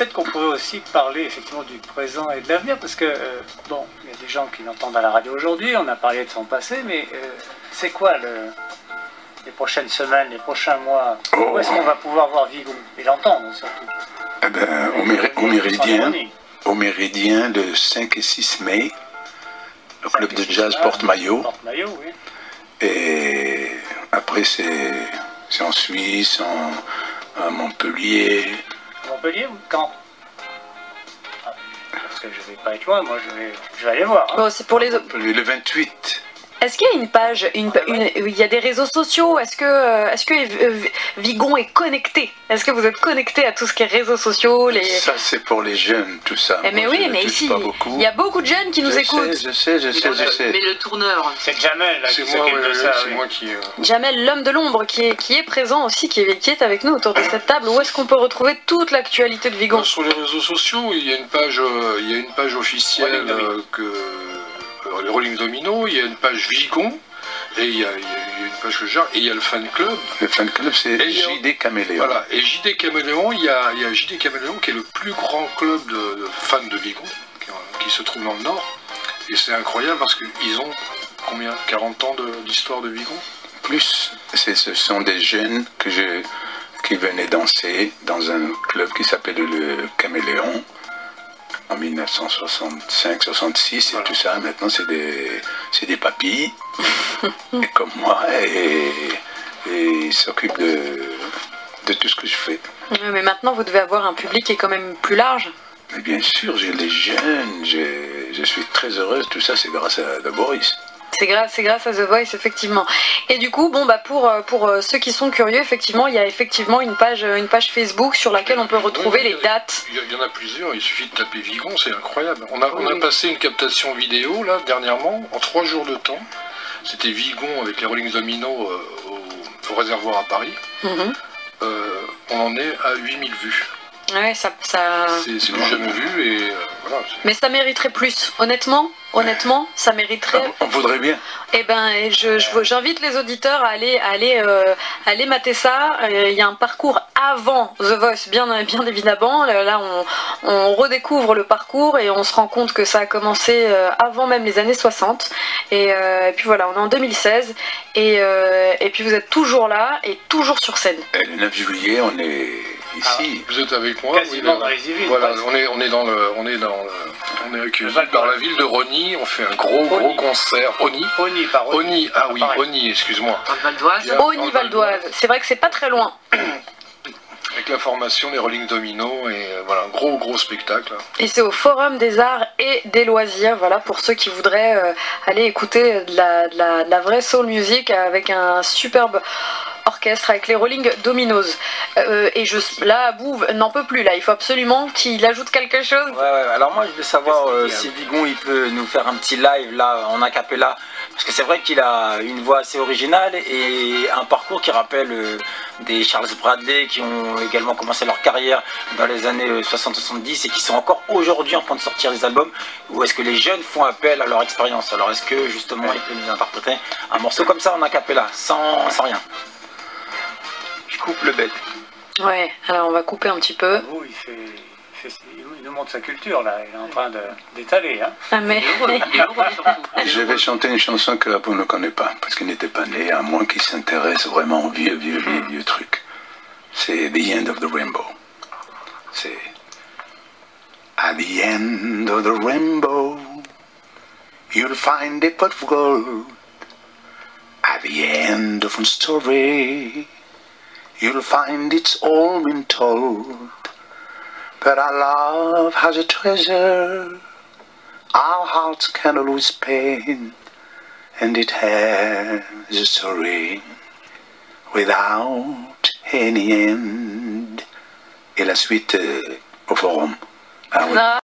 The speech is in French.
peut-être qu'on pourrait aussi parler effectivement du présent et de l'avenir, parce que, bon, il y a des gens qui l'entendent à la radio aujourd'hui, on a parlé de son passé, mais c'est quoi les prochaines semaines, les prochains mois? Où est-ce qu'on va pouvoir voir Vigon et l'entendre surtout? Eh ben, au Méridien, le 5 et 6 mai, le club de jazz Porte-Maillot. Porte-Maillot, oui. Et après, c'est en Suisse, à Montpellier. Montpellier ou Caen? Parce que je vais pas être loin, moi je vais aller voir. Hein. Bon, c'est pour les... Le 28. Est-ce qu'il y a une page, il y a des réseaux sociaux? Est-ce que Vigon est connecté? Est-ce que vous êtes connecté à tout ce qui est réseaux sociaux Ça, c'est pour les jeunes, tout ça. Mais oui, mais ici, il y a beaucoup de jeunes qui nous écoutent. Je sais. Mais le tourneur... C'est Jamel, là, c'est qui moi, s'occupe de ça. c'est moi qui... Jamel, l'homme de l'ombre, qui est présent aussi, qui est avec nous autour de cette table. Où est-ce qu'on peut retrouver toute l'actualité de Vigon? Sur les réseaux sociaux, il y a une page officielle les Rolling Domino, il y a une page Vigon, et il y a une page que je gère, et il y a le fan club. Le fan club, c'est JD Caméléon. Voilà, et JD Caméléon, il y a JD Caméléon qui est le plus grand club de fans de Vigon, qui se trouve dans le Nord. Et c'est incroyable parce qu'ils ont combien? 40 ans d'histoire de Vigon? Plus, ce sont des jeunes qui venaient danser dans un club qui s'appelle le Caméléon. En 1965-66 et tout ça, maintenant c'est des papilles, et comme moi, et ils s'occupent de tout ce que je fais. Oui, mais maintenant vous devez avoir un public qui est quand même plus large. Mais bien sûr, j'ai les jeunes, je suis très heureuse, tout ça c'est grâce à The Voice. C'est grâce à The Voice, effectivement. Et du coup, bon, bah pour ceux qui sont curieux, effectivement, il y a effectivement une page Facebook sur laquelle on peut retrouver les dates. Il y en a plusieurs, il suffit de taper Vigon, c'est incroyable. On a passé une captation vidéo, là, dernièrement, en 3 jours de temps. C'était Vigon avec les Rolling Domino au réservoir à Paris. On en est à 8000 vues. Ouais, c'est du jamais vu, et voilà. Mais ça mériterait plus, honnêtement, ça mériterait... On voudrait bien. Eh ben, j'invite les auditeurs à aller mater ça. Il y a un parcours avant The Voice, bien évidemment. Là, on redécouvre le parcours et on se rend compte que ça a commencé avant même les années 60. Et puis voilà, on est en 2016. Et puis vous êtes toujours là et toujours sur scène. Et le 9 juillet, on est ici. Vous êtes avec moi? Quasiment dans les Yvelines. Voilà, on est accueillis par la ville de Rony. On fait un gros concert. Oni, ah oui, Oni, excuse-moi. Val d'Oise. Oni, Val d'Oise. C'est vrai que c'est pas très loin. Avec la formation des Rolling Domino, et voilà, un gros spectacle. Et c'est au Forum des Arts et des Loisirs, voilà, pour ceux qui voudraient aller écouter de la vraie soul music avec un superbe orchestre avec les Rolling Dominos. Et là, Abou n'en peut plus, là, il faut absolument qu'il ajoute quelque chose. Ouais, alors moi je veux savoir si Vigon il peut nous faire un petit live là en acapella, parce que c'est vrai qu'il a une voix assez originale et un parcours qui rappelle des Charles Bradley qui ont également commencé leur carrière dans les années 60-70 et qui sont encore aujourd'hui en train de sortir des albums, ou est-ce que les jeunes font appel à leur expérience? Alors est-ce que justement il peut nous interpréter un morceau comme ça en acapella, sans rien? Je coupe le bête. Ouais, alors on va couper un petit peu. Il nous montre sa culture là, il est en train d'étaler. Hein. Ah mais... Je vais chanter une chanson que Abou ne connaît pas, parce qu'il n'était pas né, à moins qu'il s'intéresse vraiment aux vieux trucs. C'est The End of the Rainbow. C'est At the end of the rainbow, you'll find a pot of gold. At the end of a story, you'll find it's all been told. But our love has a treasure our hearts can always paint, and it has a story without any end. Et la suite au forum. Ah oui.